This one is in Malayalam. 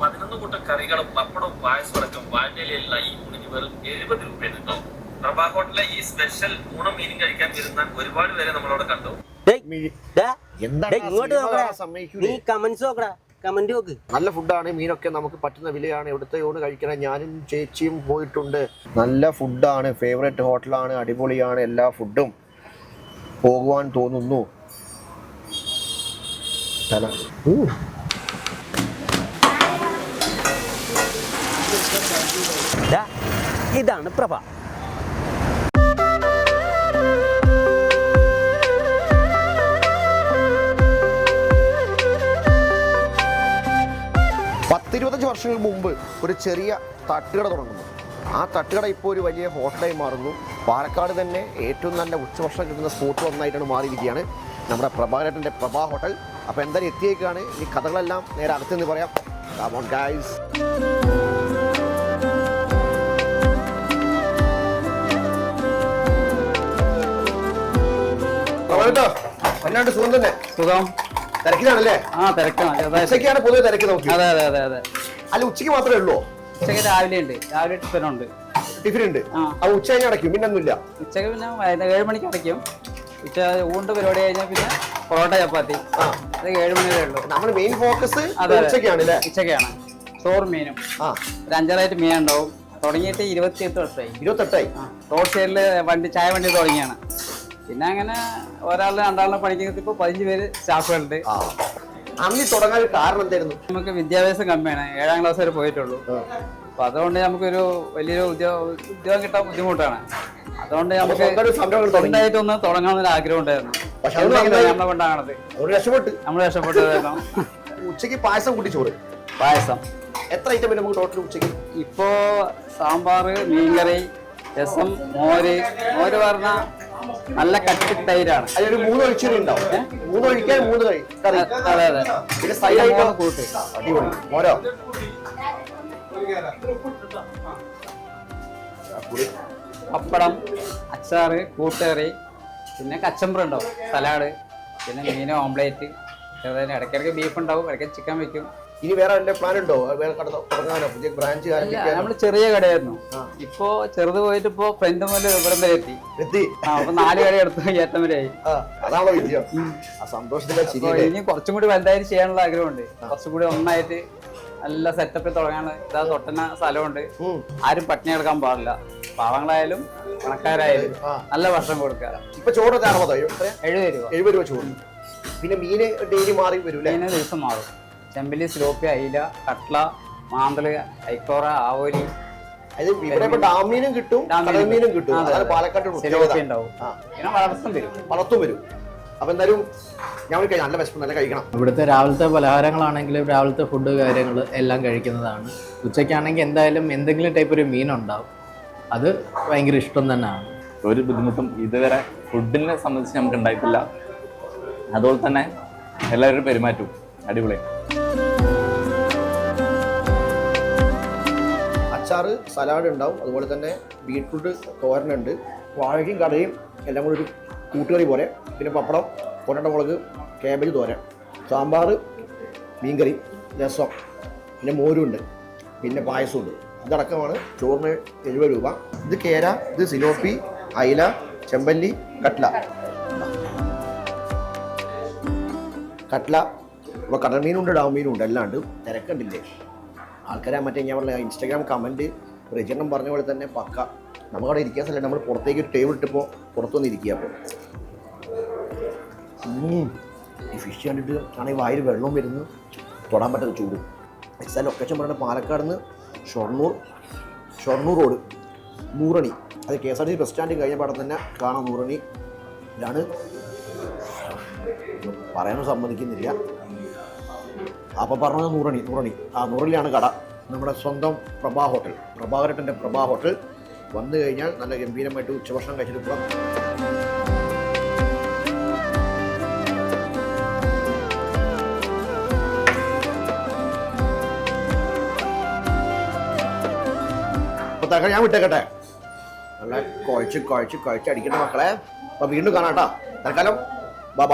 11 കൂട്ടം കറികളും പപ്പടവും പായസം അടക്കം വാഴയിലുള്ള ഈ ഊണിന് വെറും 70 രൂപയാണ് കേട്ടോ. പ്രഭാ ഹോട്ടലിലെ ഈ സ്പെഷ്യൽ ഊണം മീനും കഴിക്കാൻ വരുന്ന ഒരുപാട് പേരെ നമ്മളവിടെ കണ്ടു. നല്ല ഫുഡാണ്, മീനൊക്കെ നമുക്ക് പറ്റുന്ന വിലയാണ്. ഇവിടുത്തെ ഊണ് കഴിക്കണം. ഞാനും ചേച്ചിയും പോയിട്ടുണ്ട്. നല്ല ഫുഡാണ്, ഫേവറേറ്റ് ഹോട്ടലാണ്, അടിപൊളിയാണ് എല്ലാ ഫുഡും. പോകുവാൻ തോന്നുന്നു. ഇതാണ് പ്രഭ. പത്തിരുപത്തഞ്ച് വർഷങ്ങൾക്ക് മുമ്പ് ഒരു ചെറിയ തട്ടുകട തുടങ്ങുന്നു. ആ തട്ടുകട ഇപ്പോൾ ഒരു വലിയ ഹോട്ടലായി മാറുന്നു. പാലക്കാട് തന്നെ ഏറ്റവും നല്ല ഉച്ചഭക്ഷണം കിട്ടുന്ന സ്പോട്ട് ഒന്നായിട്ടാണ് മാറിയിരിക്കുകയാണ് നമ്മുടെ പ്രഭാകരേട്ടൻ്റെ പ്രഭാ ഹോട്ടൽ. അപ്പോൾ എന്തായാലും എത്തിയേക്കാണ്. ഈ കഥകളെല്ലാം നേരെ അടുത്ത് നിന്ന് പറയാം. Come on guys. വല്ലാണ്ട് സുഖം തന്നെ. സുഖം. തിരക്കിലാണല്ലേ? ആ തിരക്കാണ്. ഉച്ചയ്ക്കാണ് പൊതുവെ തിരക്ക് നോക്കി. അതെ അതെ അതെ അതെ. അല്ല ഉച്ചയ്ക്ക് മാത്രമേ ഉള്ളൂ? ഉച്ചയ്ക്ക് രാവിലെ ഉണ്ട്, രാവിലെ ടിഫിൻ ഉണ്ട്. ടിഫിൻ ഉണ്ട്. ആ ഉച്ച കഴിഞ്ഞ് അടയ്ക്കും, പിന്നെ ഒന്നുമില്ല? ഉച്ചക്ക് പിന്നെ 7 മണിക്ക് അടയ്ക്കും. ഉച്ച ഊണ്ട് പരിപാടി കഴിഞ്ഞാൽ പിന്നെ പൊറോട്ട ചപ്പാത്തി. അത് 7 മണി വരെ ഉള്ളൂ. നമ്മുടെ മെയിൻ ഫോക്കസ് ഉച്ചയ്ക്കാണ്. ഉച്ചയ്ക്കാണ്. ചോറും മീനും. ഒരു 5 മീൻ ഉണ്ടാവും. തുടങ്ങിയിട്ട് 28 വർഷമായി. 28ആയി. റോഡ് സൈഡിൽ ചായ വണ്ടി തുടങ്ങിയാണ്. പിന്നെ അങ്ങനെ ഒരാളിനെ രണ്ടാളിനെ പഠിക്കുന്നത് ഇപ്പോൾ 15 പേര് സ്റ്റാഫുകളുണ്ട്. അന്ന് തുടങ്ങാൻ കാരണം എന്തായിരുന്നു? നമുക്ക് വിദ്യാഭ്യാസം കമ്മിയാണ്, 7ാം ക്ലാസ് വരെ പോയിട്ടുള്ളൂ. അപ്പൊ അതുകൊണ്ട് നമുക്കൊരു വലിയൊരു ഉദ്യോഗം കിട്ടാൻ ബുദ്ധിമുട്ടാണ്. അതുകൊണ്ട് നമുക്ക് സ്വന്തമായിട്ടൊന്ന് തുടങ്ങാമെന്നൊരു ആഗ്രഹം ഉണ്ടായിരുന്നു. നമ്മളെ കൊണ്ടാണത്. നമ്മൾ രക്ഷപ്പെട്ടതായിരുന്നു. ഉച്ചയ്ക്ക് പായസം കൂട്ടി ചോറ്. പായസം എത്ര ഐറ്റം വരും നമുക്ക് ടോട്ടൽ ഉച്ചയ്ക്ക്? ഇപ്പോ സാമ്പാർ, മീൻകറി, രസം, മോര് പറഞ്ഞ നല്ല കട്ടി തൈരാണ്. അതിലൊരു 3 ഒഴിച്ചുകറി ഉണ്ടാവും. 3 ഒഴിക്കാൻ 3 കറി. അതെ അതെ. പിന്നെ സൈഡായിട്ട് കൂട്ട്. അടിപൊളി. മോരോ? പപ്പടം, അച്ചാറ്, കൂട്ടുകറി, പിന്നെ കച്ചമ്പർ ഉണ്ടാവും, സലാഡ്, പിന്നെ മീൻ ഓംപ്ലേറ്റ്, ഇടയ്ക്കിടയ്ക്ക് ബീഫ് ഉണ്ടാവും, ഇടയ്ക്ക് ചിക്കൻ വെക്കും. ഇനി വേറെ വല്ല പ്ലാൻ ഉണ്ടോ? വേറെ കട തുടങ്ങാനോ? പുതിയ ബ്രാഞ്ച്? നമ്മള് ചെറിയ കടയായിരുന്നു. ഇപ്പോ ചെറുത് പോയിട്ട് ഇപ്പോ ഫ്രണ്ട് മുതൽ ഇവിടം വരെ എത്തി. അപ്പൊ 4 കട എടുത്ത് ഏറ്റവും വരെ ആയി. അതാണോ വിജയം? സന്തോഷത്തിലെ. ഇനി കുറച്ചും കൂടി വലുതായിട്ട് ചെയ്യാനുള്ള ആഗ്രഹമുണ്ട്. കുറച്ചും കൂടി ഒന്നായിട്ട് നല്ല സെറ്റപ്പിൽ തുടങ്ങാണ്. ഇതാ തൊട്ടന സ്ഥലമുണ്ട്. ആരും പട്ടിണി കിടക്കാൻ പാടില്ല. പാവങ്ങളായാലും പണക്കാരായാലും നല്ല ഭക്ഷണം കൊടുക്കുക. ഇപ്പൊ ചോറ് 60 രൂപ. 70 രൂപ ചോറ്. പിന്നെ മീന് ഡെയിലി മാറി വരും. മീന് ദിവസം മാറും. ചെമ്പല്ലി, സിലോപ്പി, അയില, കട്ട്ള, മാന്തള്, ഐക്കോറ, ആവോലി. ഡാമീനും കിട്ടും, കടൽമീനും കിട്ടും. പാലക്കാട് സിലോപ്പി ഉണ്ടാവും. പിന്നെ വളർത്തും വരും. അപ്പൊ എന്തായാലും ഞാൻ നല്ല വിശപ്പ്, നല്ല കഴിക്കണം. ഇവിടുത്തെ രാവിലത്തെ പലഹാരങ്ങളാണെങ്കിലും രാവിലത്തെ ഫുഡ് കാര്യങ്ങൾ എല്ലാം കഴിക്കുന്നതാണ്. ഉച്ചയ്ക്കാണെങ്കിൽ എന്തായാലും എന്തെങ്കിലും ടൈപ്പ് ഒരു മീനുണ്ടാവും. അത് ഭയങ്കര ഇഷ്ടം തന്നെയാണ്. ഒരു ബുദ്ധിമുട്ടും ഇതുവരെ ഫുഡിനെ സംബന്ധിച്ച് നമുക്ക് ഉണ്ടായിട്ടില്ല. അതുപോലെ തന്നെ എല്ലാവരും പെരുമാറ്റും അടിപൊളി. അച്ചാറ്, സലാഡ് ഉണ്ടാവും. അതുപോലെ തന്നെ ബീട്രൂട്ട് തോരനുണ്ട്. വാഴയ്ക്കും കടയും എല്ലാം കൂടി ഒരു കൂട്ടുകറി പോലെ. പിന്നെ പപ്പടം, പൊട്ടറ്റോ മുളക്, കാബേജ് തോരൻ, സാമ്പാർ, മീൻകറി, രസം, പിന്നെ മോരുണ്ട്, പിന്നെ പായസമുണ്ട്. ഇതടക്കമാണ് ചോറിന് 70 രൂപ. ഇത് കേര, ഇത് സിലോപ്പി, അയില, ചെമ്പല്ലി, കട്ട്ല. ഇപ്പോൾ കടൽമീനുണ്ട്, ഡാമീനുണ്ട്, എല്ലാം ഉണ്ട്. തിരക്കുണ്ടില്ലേ ആൾക്കാരെ? മറ്റേ ഞാൻ പറഞ്ഞ ഇൻസ്റ്റാഗ്രാം കമൻറ്റ് രചനം പറഞ്ഞ പോലെ തന്നെ പക്ക. നമുക്കവിടെ ഇരിക്കാൻ സ്ഥലം. നമ്മൾ പുറത്തേക്ക് ഒരു ടേബിൾ ഇട്ടിപ്പോൾ പുറത്തു വന്നിരിക്കുക. അപ്പോൾ ഈ ഫിഷ് കണ്ടിട്ട് ആണെങ്കിൽ വായിൽ വെള്ളം വരുന്നു, തൊടാൻ പറ്റാത്ത ചൂട്. എക്സാക്ട് ലൊക്കേഷൻ പറയുന്നത് പാലക്കാട് നിന്ന് ഷൊർണൂർ റോഡ്, നൂറണി. അത് KSRTC ബസ് സ്റ്റാൻഡ് കഴിഞ്ഞ പാടെ തന്നെ കാണാം. നൂറണി ഇതാണ്. പറയാനും സമ്മതിക്കുന്നില്ല. അപ്പോൾ പറഞ്ഞത് നൂറണി. നൂറണിയാണ് കട. നമ്മുടെ സ്വന്തം പ്രഭാ ഹോട്ടൽ, പ്രഭാകരേട്ടൻ്റെ പ്രഭാ ഹോട്ടൽ. വന്നു കഴിഞ്ഞാൽ നല്ല ഗംഭീരമായിട്ട് ഉച്ചഭക്ഷണം കഴിച്ചിട്ട് പോകാം. അപ്പോൾ ഞാൻ വിട്ടേക്കട്ടെ. നല്ല കുഴച്ച് അടിക്കേണ്ട മക്കളെ. അപ്പോൾ വീണ്ടും കാണാം കേട്ടോ. തൽക്കാലം ബൈ.